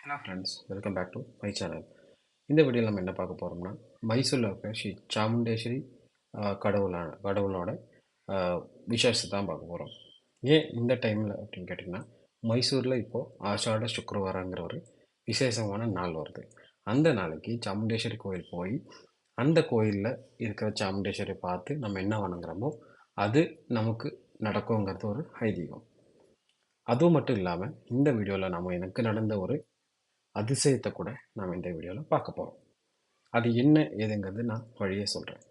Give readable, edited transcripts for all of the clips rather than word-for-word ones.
Hello friends, welcome back to my channel. இந்த வீடியோவில் நம்ம என்ன பார்க்க போகிறோம்னா, மைசூரில் இருக்கிற ஸ்ரீ சாமுண்டேஸ்வரி கடவுளோட விசேஷத்தை தான் பார்க்க போகிறோம். ஏன் இந்த டைமில் அப்படின்னு கேட்டிங்கன்னா, மைசூரில் இப்போது ஆஷாட சுக்ரவாரங்கிற ஒரு விசேஷமான நாள் வருது. அந்த நாளைக்கு சாமுண்டேஸ்வரி கோயில் போய் அந்த கோயிலில் இருக்கிற சாமுண்டேஸ்வரியை பார்த்து நம்ம என்ன வணங்குறோமோ அது நமக்கு நடக்குங்கிறது ஒரு ஐதீகம். அதுவும் மட்டும் இல்லாமல் இந்த வீடியோவில் நம்ம எனக்கு நடந்த ஒரு அதிசயத்தை கூட நாம் இந்த வீடியோவில் பார்க்க போகிறோம். அது என்ன ஏதுங்கிறது நான் வழியே சொல்கிறேன்.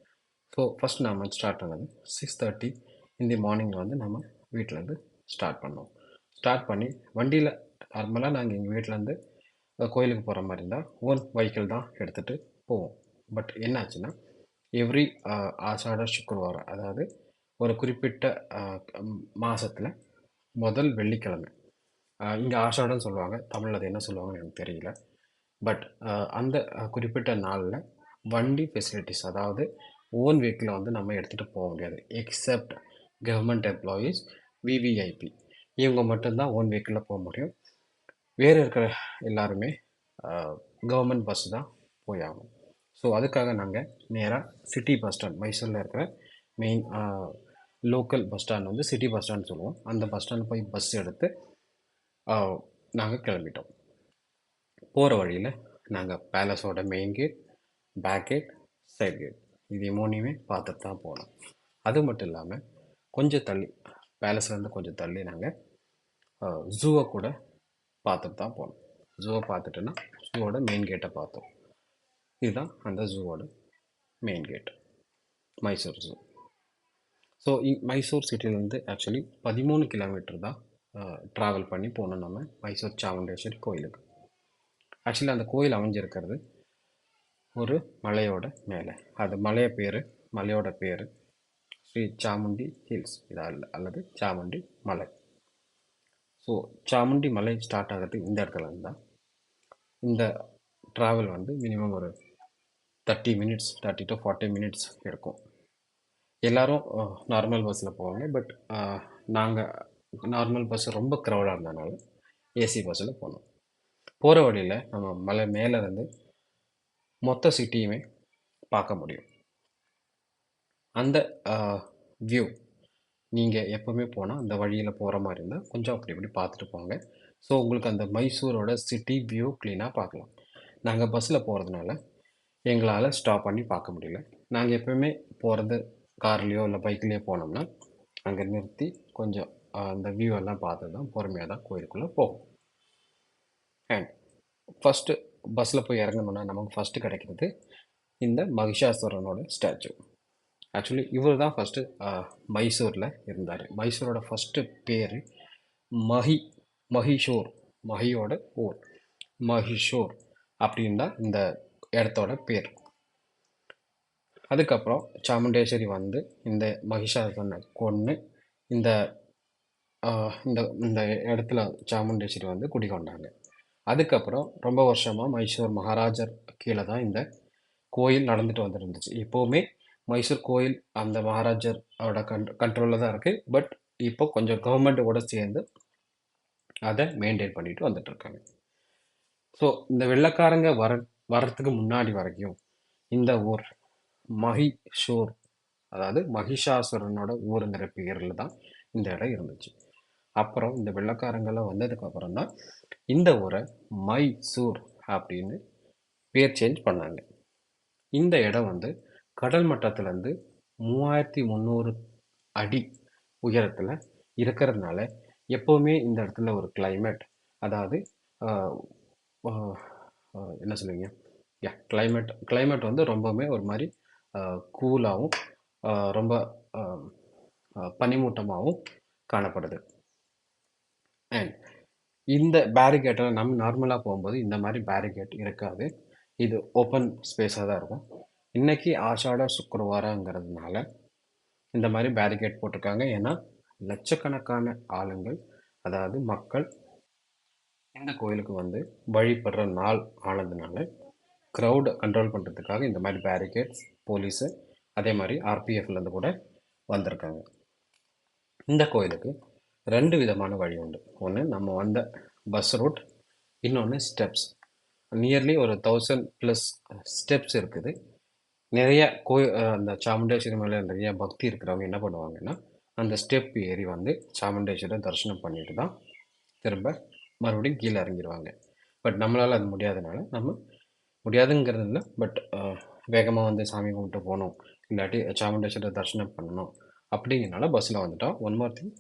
ஸோ ஃபஸ்ட் நாம் ஸ்டார்ட் பண்ணது 6:30 இந்த மார்னிங்கில் வந்து நம்ம வீட்டிலேருந்து ஸ்டார்ட் பண்ணோம். ஸ்டார்ட் பண்ணி வண்டியில் நார்மலாக நாங்கள் எங்கள் வீட்டிலேருந்து கோயிலுக்கு போகிற மாதிரி இருந்தால் ஓன் வெஹிக்கிள் தான் எடுத்துகிட்டு போவோம். பட் என்னாச்சுன்னா எவ்ரி ஆஷாட சுக்ரவாரம், அதாவது ஒரு குறிப்பிட்ட மாதத்தில் முதல் வெள்ளிக்கிழமை, இங்கே ஆஷாடன்னு சொல்லுவாங்க, தமிழில் அது என்ன சொல்லுவாங்கன்னு எனக்கு தெரியல. பட் அந்த குறிப்பிட்ட நாளில் வண்டி ஃபெசிலிட்டிஸ், அதாவது ஓன் வெஹிக்கிளை வந்து நம்ம எடுத்துகிட்டு போக முடியாது. எக்ஸப்ட் கவர்மெண்ட் எம்ப்ளாயீஸ், விவிஐபி, இவங்க மட்டும்தான் ஓன் வெஹிக்கிளில் போக முடியும். வேறு இருக்கிற எல்லாருமே கவர்மெண்ட் பஸ் தான் போய் ஆகும். ஸோ அதுக்காக நாங்கள் நேராக சிட்டி பஸ் ஸ்டாண்ட், மைசூரில் இருக்கிற மெயின் லோக்கல் பஸ் ஸ்டாண்ட் வந்து சிட்டி பஸ் ஸ்டாண்ட் சொல்லுவோம், அந்த பஸ் ஸ்டாண்ட் போய் பஸ் எடுத்து நாங்கள் கிளம்பிட்டோம். போகிற வழியில் நாங்கள் பேலஸோட main gate, back gate, side gate, இது மூணையுமே பார்த்துட்டு தான் போனோம். அது மட்டும் இல்லாமல் கொஞ்சம் தள்ளி, பேலஸ்லேருந்து கொஞ்சம் தள்ளி நாங்கள் ஜூவை கூட பார்த்துட்டு தான் போனோம். ஜூவை பார்த்துட்டுன்னா ஜூவோட மெயின் கேட்டை பார்த்தோம். இதுதான் அந்த ஜூவோட main gate, Mysore zoo. So Mysore சிட்டிலேருந்து ஆக்சுவலி 13 கிலோமீட்டர் தான் ட்ராவல் பண்ணி போகணும் நம்ம மைசூர் சாமுண்டேஸ்வரி கோயிலுக்கு. ஆக்சுவலி அந்த கோயில் அமைஞ்சிருக்கிறது ஒரு மலையோட மேலே. அது மலையோட பேர் ஸ்ரீ சாமுண்டி ஹில்ஸ் அல்லது சாமுண்டி மலை. ஸோ சாமுண்டி மலை ஸ்டார்ட் ஆகிறது இந்த இடத்துல இருந்தால் இந்த ட்ராவல் வந்து மினிமம் ஒரு 30 to 40 மினிட்ஸ் இருக்கும். எல்லோரும் நார்மல் பஸ்ஸில் போவாங்க. பட் நாங்கள் நார்மல் பஸ் ரொம்ப க்ரௌடாக இருந்ததுனால ஏசி பஸ்ஸில் போனோம். போகிற வழியில் நம்ம மலை மேலே இருந்து மொத்த சிட்டியுமே பார்க்க முடியும். அந்த வியூ நீங்கள் எப்போவுமே போனால் அந்த வழியில் போகிற மாதிரி இருந்தால் கொஞ்சம் அப்படி இப்படி பார்த்துட்டு போங்க. ஸோ உங்களுக்கு அந்த மைசூரோட சிட்டி வியூ க்ளீனாக பார்க்கலாம். நாங்கள் பஸ்ஸில் போகிறதுனால எங்களால் ஸ்டாப் பண்ணி பார்க்க முடியல. நாங்கள் எப்போவுமே போகிறது கார்லேயோ இல்லை பைக்லேயோ போனோம்னா அங்கே நிறுத்தி கொஞ்சம் அந்த வியூ எல்லாம் பார்த்து தான் பொறுமையாக தான் கோயிலுக்குள்ளே போகும். அண்ட் ஃபஸ்ட்டு பஸ்ஸில் போய் இறங்கணுன்னா நமக்கு ஃபஸ்ட்டு கிடைக்கிறது இந்த மகிஷாசுரனோட ஸ்டாச்சு. ஆக்சுவலி இவர் தான் ஃபஸ்ட்டு மைசூரில் இருந்தார். மைசூரோட ஃபஸ்ட்டு பேர் மஹிஷோர், மஹியோட ஊர் மஹிஷோர் அப்படின்னு தான் இந்த இடத்தோட பேர். அதுக்கப்புறம் சாமுண்டேஸ்வரி வந்து இந்த மகிஷாசுரனை கொன்று இந்த இந்த இந்த இடத்துல சாமுண்டேஸ்வரி வந்து குடிக்கொண்டாங்க. அதுக்கப்புறம் ரொம்ப வருஷமாக மைசூர் மகாராஜர் கீழே தான் இந்த கோயில் நடந்துட்டு வந்துருந்துச்சு. எப்போவுமே மைசூர் கோயில் அந்த மகாராஜரோட கண்ட்ரோலில் தான் இருக்குது. பட் இப்போ கொஞ்சம் கவர்மெண்ட்டோட சேர்ந்து அதை மெயின்டைன் பண்ணிட்டு வந்துட்டுருக்காங்க. ஸோ இந்த வெள்ளைக்காரங்க வர்றதுக்கு முன்னாடி வரைக்கும் இந்த ஊர் மஹிஷூர், அதாவது மகிஷாசுரனோட ஊருங்கிற பேரில் தான் இந்த இடம் இருந்துச்சு. அப்புறம் இந்த வெள்ளைக்காரங்கெல்லாம் வந்ததுக்கப்புறம் தான் இந்த ஊரை மைசூர் அப்படின்னு பேர் சேஞ்ச் பண்ணாங்க. இந்த இடம் வந்து கடல் மட்டத்திலேருந்து 3300 அடி உயரத்தில் இருக்கிறதுனால எப்போவுமே இந்த இடத்துல ஒரு கிளைமேட், அதாவது என்ன சொல்லுவீங்க, கிளைமேட் வந்து ரொம்பவுமே ஒரு மாதிரி கூலாகவும் ரொம்ப பனிமூட்டமாகவும் காணப்படுது. அண்ட் இந்த பேரிகேட்டில் நம்ம நார்மலாக போகும்போது இந்த மாதிரி பேரிகேட் இருக்காது. இது ஓப்பன் ஸ்பேஸாக தான் இருக்கும். இன்றைக்கி ஆஷாட சுக்ரவாரங்கிறதுனால இந்த மாதிரி பேரிகேட் போட்டிருக்காங்க. ஏன்னா லட்சக்கணக்கான ஆளுங்கள், அதாவது மக்கள் இந்த கோயிலுக்கு வந்து வழிபடுற நாள் ஆனதுனால க்ரௌடை கண்ட்ரோல் பண்ணுறதுக்காக இந்த மாதிரி பேரிகேட்ஸ், போலீஸு, அதே மாதிரி ஆர்பிஎஃப்லேருந்து கூட வந்திருக்காங்க. இந்த கோயிலுக்கு 2 விதமான வழி உண்டு. ஒன்று நம்ம வந்த பஸ் ரூட், இன்னொன்று ஸ்டெப்ஸ். நியர்லி ஒரு 1000+ ஸ்டெப்ஸ் இருக்குது. நிறைய அந்த சாமுண்டேஸ்வரி மேலே நிறைய பக்தி இருக்கிறவங்க என்ன பண்ணுவாங்கன்னா, அந்த ஸ்டெப் ஏறி வந்து சாமுண்டேஸ்வரியை தரிசனம் பண்ணிட்டு தான் திரும்ப மறுபடியும் கீழே இறங்கிடுவாங்க. பட் நம்மளால் அது முடியாதனால நம்ம முடியாதுங்கிறது இல்லை, பட் வேகமாக வந்து சாமி கும்பிட்டு போகணும், இல்லாட்டி சாமுண்டேஸ்வரியை தரிசனம் பண்ணணும் அப்படிங்கிறனால பஸ்ஸில் வந்துட்டோம். ஒன் மோர் திங்,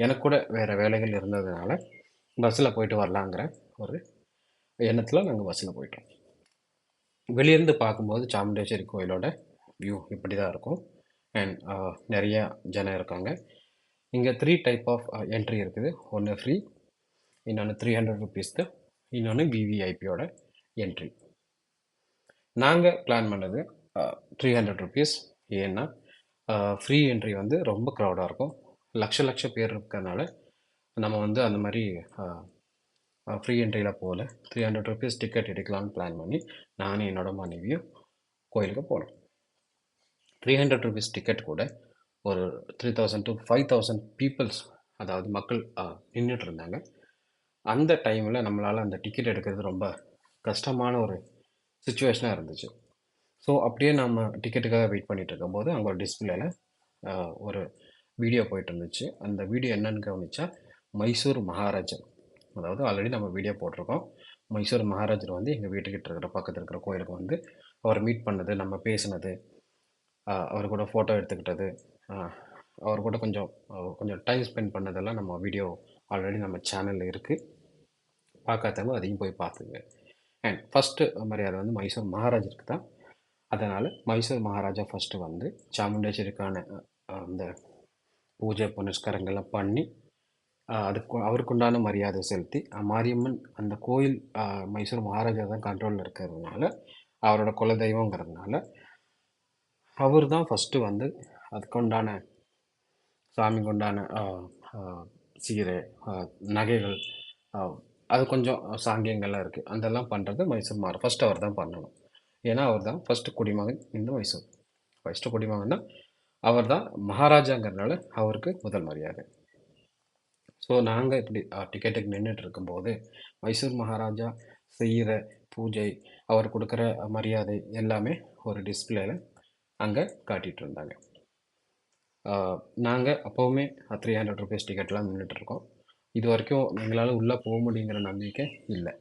எனக்கு கூட வேறு வேலைகள் இருந்ததுனால பஸ்ஸில் போயிட்டு வரலாங்கிற ஒரு எண்ணத்தில் நாங்கள் பஸ்ஸில் போயிட்டோம். வெளியிருந்து பார்க்கும்போது சாமுண்டேஸ்வரி கோயிலோட வியூ இப்படி தான் இருக்கும். அண்ட் நிறைய ஜனம் இருக்காங்க. இங்கே 3 டைப் ஆஃப் என்ட்ரி இருக்குது. ஒன்று ஃப்ரீ, இன்னொன்று 300 ருபீஸ்க்கு, இன்னொன்று விவிஐபியோட என்ட்ரி. நாங்கள் பிளான் பண்ணது 300 ருபீஸ். ஏன்னா ஃப்ரீ என்ட்ரி வந்து ரொம்ப க்ரௌடாக இருக்கும். லட்ச பேர் இருக்கிறதுனால நம்ம வந்து அந்த மாதிரி ஃப்ரீ என்ட்ரியில் போகல. 300 ருபீஸ் டிக்கெட் எடுக்கலான்னு பிளான் பண்ணி நானும் என்னோட மனைவியும் கோயிலுக்கு போனோம். 300 ருபீஸ் டிக்கெட் கூட ஒரு 3000 to 5000 பீப்புள்ஸ், அதாவது மக்கள் நின்றுட்டு இருந்தாங்க. அந்த டைமில் நம்மளால் அந்த டிக்கெட் எடுக்கிறது ரொம்ப கஷ்டமான ஒரு சுச்சுவேஷனாக இருந்துச்சு. ஸோ அப்படியே நம்ம டிக்கெட்டுக்காக வெயிட் பண்ணிட்டு இருக்கும்போது அங்கே ஒரு டிஸ்பிளேல ஒரு வீடியோ போயிட்டு இருந்துச்சு. அந்த வீடியோ என்னன்னு கவனிச்சா, மைசூர் மகாராஜர், அதாவது ஆல்ரெடி நம்ம வீடியோ போட்டிருக்கோம். மைசூர் மகாராஜர் வந்து எங்கள் வீட்டுக்கிட்ட இருக்கிற பக்கத்தில் இருக்கிற கோயிலுக்கு வந்து அவரை மீட் பண்ணது, நம்ம பேசினது, அவர் கூட ஃபோட்டோ எடுத்துக்கிட்டது, அவர் கூட கொஞ்சம் கொஞ்சம் டைம் ஸ்பெண்ட் பண்ணதெல்லாம் நம்ம வீடியோ ஆல்ரெடி நம்ம சேனலில் இருக்குது. பார்க்காதவங்க அதையும் போய் பார்த்துங்க. அண்ட் ஃபஸ்ட்டு மரியாதை வந்து மைசூர் மகாராஜருக்கு தான். அதனால் மைசூர் மகாராஜா ஃபஸ்ட்டு வந்து சாமுண்டேஸ்வரிக்கான அந்த பூஜை புனஸ்காரங்கள்லாம் பண்ணி அதுக்கு அவருக்குண்டான மரியாதை செலுத்தி, மாரியம்மன் அந்த கோயில் மைசூர் மகாராஜா தான் கண்ட்ரோலில் இருக்கிறதுனால, அவரோட குலதெய்வங்கிறதுனால அவர் தான் ஃபஸ்ட்டு வந்து அதுக்குண்டான சாமிக்கு உண்டான சீரை, நகைகள், அது கொஞ்சம் சாங்கியங்கள்லாம் இருக்குது, அதெல்லாம் பண்ணுறது மைசூர் ஃபஸ்ட்டு அவர் தான் பண்ணணும். ஏன்னா அவர் தான் ஃபஸ்ட்டு குடிமகன் இந்த மைசூர். ஃபஸ்ட்டு குடிமகன் தான் அவர், தான் மகாராஜாங்கிறதுனால அவருக்கு முதல் மரியாதை. ஸோ நாங்கள் இப்படி டிக்கெட்டுக்கு நின்றுட்டு இருக்கும்போது மைசூர் மகாராஜா செய்கிற பூஜை, அவர் கொடுக்குற மரியாதை எல்லாமே ஒரு டிஸ்பிளேல அங்கே காட்டிகிட்டு இருந்தாங்க. நாங்கள் அப்போவுமே 300 ருபீஸ் டிக்கெட்லாம் நின்றுட்டுருக்கோம். இது வரைக்கும் எங்களால் உள்ளே போக முடியுங்கிற நம்பிக்கை இல்லை.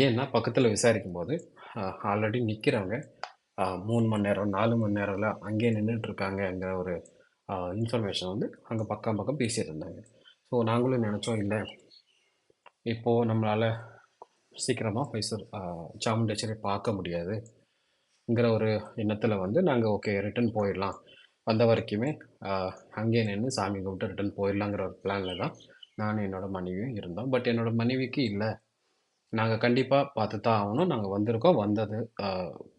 ஏன்னா பக்கத்தில் விசாரிக்கும் போது ஆல்ரெடி நிற்கிறவங்க 3 மணி நேரம் 4 மணி நேரம்லாம் அங்கேயே நின்றுட்டுருக்காங்கங்கிற ஒரு இன்ஃபர்மேஷன் வந்து அங்கே பக்கம் பேசிகிட்டு இருந்தாங்க. ஸோ நாங்களும் நினச்சோம், இல்லை இப்போது நம்மளால் சீக்கிரமாக மைசூர் சாமுண்டேஸ்வரி பார்க்க முடியாதுங்கிற ஒரு எண்ணத்தில் வந்து நாங்கள் ஓகே ரிட்டன் போயிடலாம், வந்த வரைக்குமே அங்கேயே நின்று சாமி கும்பிட்டு ரிட்டன் போயிடலாங்கிற ஒரு பிளானில் தான் நானும் என்னோடய மனைவியும் இருந்தோம். பட் என்னோடய மனைவிக்கு இல்லை, நாங்கள் கண்டிப்பாக பார்த்து தான் ஆகணும், நாங்கள் வந்திருக்கோம், வந்தது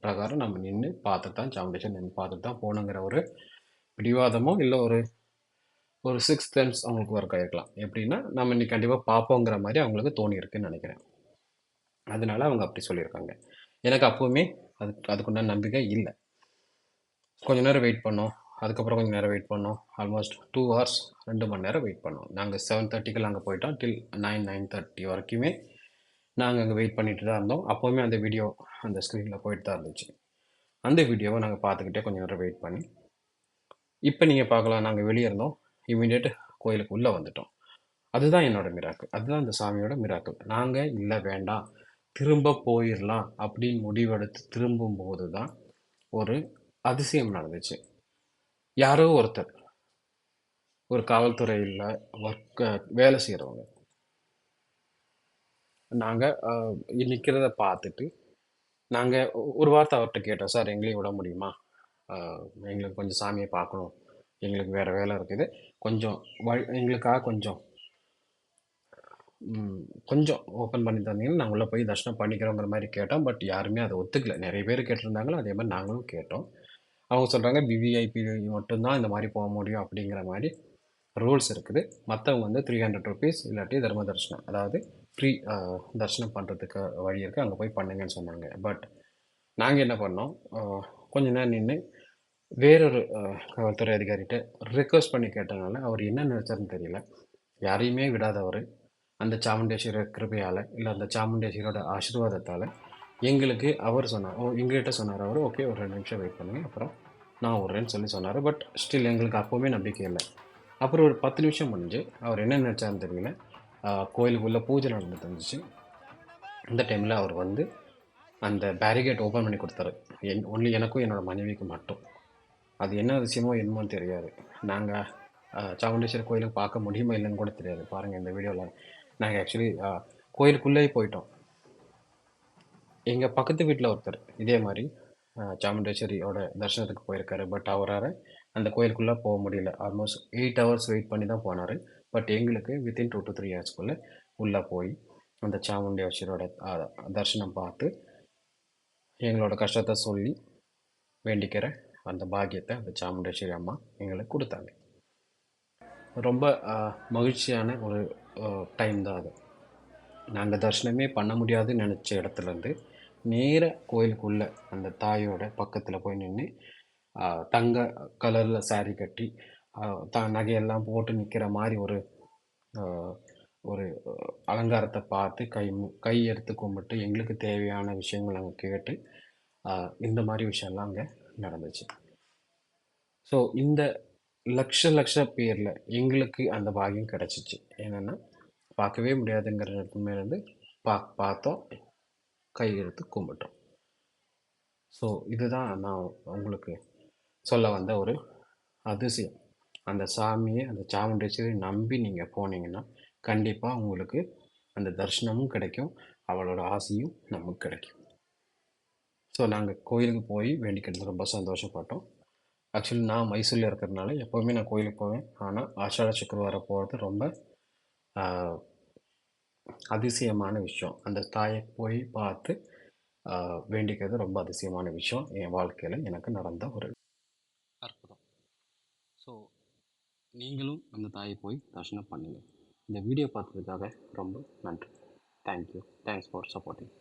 பிரகாரம் நம்ம நின்று பார்த்து தான் சாமுண்டேஸ்வரி நின்று பார்த்துட்டு தான் போகணுங்கிற ஒரு பிடிவாதமோ இல்லை ஒரு ஒரு 6th சென்ஸ் அவங்களுக்கு ஒர்க் ஆகிருக்கலாம். எப்படின்னா நம்ம இன்னைக்கு கண்டிப்பாக பார்ப்போங்கிற மாதிரி அவங்களுக்கு தோணியிருக்குன்னு நினைக்கிறேன். அதனால அவங்க அப்படி சொல்லியிருக்காங்க. எனக்கு அப்போவுமே அதுக்குண்டான நம்பிக்கை இல்லை. கொஞ்ச நேரம் வெயிட் பண்ணோம், அதுக்கப்புறம் கொஞ்சம் நேரம் வெயிட் பண்ணோம். ஆல்மோஸ்ட் 2 hours, 2 மணி நேரம் வெயிட் பண்ணோம். நாங்கள் 7:30க்கு அங்கே போயிட்டோம். டில் 9:30 வரைக்குமே நாங்கள் அங்கே வெயிட் பண்ணிட்டு தான் இருந்தோம். அப்போவுமே அந்த வீடியோ அந்த ஸ்க்ரீனில் போயிட்டு தான் இருந்துச்சு. அந்த வீடியோவை நாங்கள் பார்த்துக்கிட்டே கொஞ்சம் நேரம் வெயிட் பண்ணி, இப்போ நீங்கள் பார்க்கலாம், நாங்கள் வெளியே இருந்தோம், இமீடியட் கோயிலுக்கு உள்ளே வந்துட்டோம். அதுதான் என்னோடய மிராக்கிள், அதுதான் அந்த சாமியோட மிராக்கிள். நாங்கள் இல்லை வேண்டாம் திரும்ப போயிடலாம் அப்படின்னு முடிவெடுத்து திரும்பும்போது தான் ஒரு அதிசயம் நடந்துச்சு. யாரோ ஒருத்தர், ஒரு காவல்துறையில் வேலை செய்கிறவங்க, நாங்கள் நிற்கிறத பார்த்துட்டு நாங்கள் ஒரு வார்த்தை அவர்கிட்ட கேட்டோம், சார் எங்களையும் விட முடியுமா, எங்களுக்கு கொஞ்சம் சாமியை பார்க்கணும், எங்களுக்கு வேறு வேலை இருக்குது, கொஞ்சம் எங்களுக்காக கொஞ்சம் ஓப்பன் பண்ணி தந்தீங்கன்னா நாங்கள் உள்ளே போய் தரிசனம் பண்ணிக்கிறோங்கிற மாதிரி கேட்டோம். பட் யாருமே அதை ஒத்துக்கல. நிறைய பேர் கேட்டிருந்தாங்களோ, அதே மாதிரி நாங்களும் கேட்டோம். அவங்க சொல்கிறாங்க விவிஐபி மட்டும்தான் இந்த மாதிரி போக முடியும் அப்படிங்கிற மாதிரி ரூல்ஸ் இருக்குது. மற்றவங்க வந்து 300 ருபீஸ் இல்லாட்டி தர்ம தரிசனம், அதாவது ஃப்ரீ தரிசனம் பண்ணுறதுக்கு வழி இருக்குது, அங்கே போய் பண்ணுங்கன்னு சொன்னாங்க. பட் நாங்கள் என்ன பண்ணோம், கொஞ்ச நேரம் நின்று வேறொரு காவல்துறை அதிகாரிகிட்ட ரிக்வஸ்ட் பண்ணி கேட்டனால அவர் என்ன நினச்சாருன்னு தெரியல, யாரையுமே விடாதவர் அந்த சாமுண்டேஸ்வரர் கிருபையால் இல்லை அந்த சாமுண்டேஸ்வரியோட ஆசீர்வாதத்தால் எங்களுக்கு அவர் சொன்னார், எங்ககிட்ட சொன்னார் அவர், ஓகே ஒரு 2 நிமிஷம் வெயிட் பண்ணுங்க, அப்புறம் நான் விட்றேன்னு சொன்னார். பட் ஸ்டில் எங்களுக்கு அப்போவுமே நம்பிக்கை இல்லை. அப்புறம் ஒரு 10 நிமிஷம் முடிஞ்சு அவர் என்ன நினச்சாருன்னு தெரியல, கோயிலுக்குள்ளே பூஜை நடந்துட்டு இருந்துச்சு. இந்த டைமில் அவர் வந்து அந்த பேரிகேட் ஓப்பன் பண்ணி கொடுத்தாரு. ஒன்லி எனக்கும் என்னோடய மனைவிக்கு மட்டும். அது என்ன விஷயமோ என்னமோ தெரியாது. நாங்கள் சாமுண்டேஸ்வரி கோயிலுக்கு பார்க்க முடியுமா இல்லைன்னு கூட தெரியாது. பாருங்கள் இந்த வீடியோவில் நாங்கள் ஆக்சுவலி கோயிலுக்குள்ளேயே போயிட்டோம். எங்கள் பக்கத்து வீட்டில் ஒருத்தர் இதே மாதிரி சாமுண்டேஸ்வரியோட தரிசனத்துக்கு போயிருக்காரு. பட் அவரால் அந்த கோயிலுக்குள்ளே போக முடியல. ஆல்மோஸ்ட் 8 ஹவர்ஸ் வெயிட் பண்ணி தான் போனார். பட் எங்களுக்கு வித்தின் 2 to 3 ஹவர்ஸ்க்குள்ளே உள்ளே போய் அந்த சாமுண்டேஸ்வரியோட தரிசனம் பார்த்து எங்களோட கஷ்டத்தை சொல்லி வேண்டிக்கிற அந்த பாக்கியத்தை அந்த சாமுண்டேஸ்வரி அம்மா எங்களுக்கு கொடுத்தாங்க. ரொம்ப மகிழ்ச்சியான ஒரு டைம் தான் அது. நாங்கள் தரிசனமே பண்ண முடியாதுன்னு நினச்ச இடத்துலேருந்து நேராக கோயிலுக்குள்ளே அந்த தாயோட பக்கத்தில் போய் நின்று தங்க கலரில் saree கட்டி நகையெல்லாம் போட்டு நிற்கிற மாதிரி ஒரு ஒரு அலங்காரத்தை பார்த்து கை எடுத்து கும்பிட்டு எங்களுக்கு தேவையான விஷயங்கள் நாங்கள் கேட்டு இந்த மாதிரி விஷயம்லாம் அங்கே நடந்துச்சு. ஸோ இந்த லட்ச பேரில் எங்களுக்கு அந்த பாக்கியம் கிடச்சிச்சு. என்னென்னா பார்க்கவே முடியாதுங்கிற இடத்துலேருந்து பார்த்தோம், கை எடுத்து கும்பிட்டோம். ஸோ இதுதான் நான் உங்களுக்கு சொல்ல வந்த ஒரு அதிசயம். அந்த சாமியை, அந்த சாமுண்டேஸ்வரி நம்பி நீங்கள் போனீங்கன்னா கண்டிப்பாக உங்களுக்கு அந்த தரிசனமும் கிடைக்கும், அவளோட ஆசையும் நமக்கு கிடைக்கும். ஸோ நாங்கள் கோயிலுக்கு போய் வேண்டிக்கிறது ரொம்ப சந்தோஷப்பட்டோம். ஆக்சுவலி நான் மைசூரில் இருக்கிறதுனால எப்போவுமே நான் கோயிலுக்கு போவேன். ஆனால் ஆஷாட சுக்கிரவாரம் போகிறது ரொம்ப அதிசயமான விஷயம். அந்த தாயை போய் பார்த்து வேண்டிக்கிறது ரொம்ப அதிசயமான விஷயம். என் வாழ்க்கையில் எனக்கு நடந்த ஒரு அற்புதம். ஸோ நீங்களும் அந்த தாயை போய் தரிசனம் பண்ணுங்கள். இந்த வீடியோ பார்த்ததுக்காக ரொம்ப நன்றி. தேங்க்யூ. Thanks for supporting.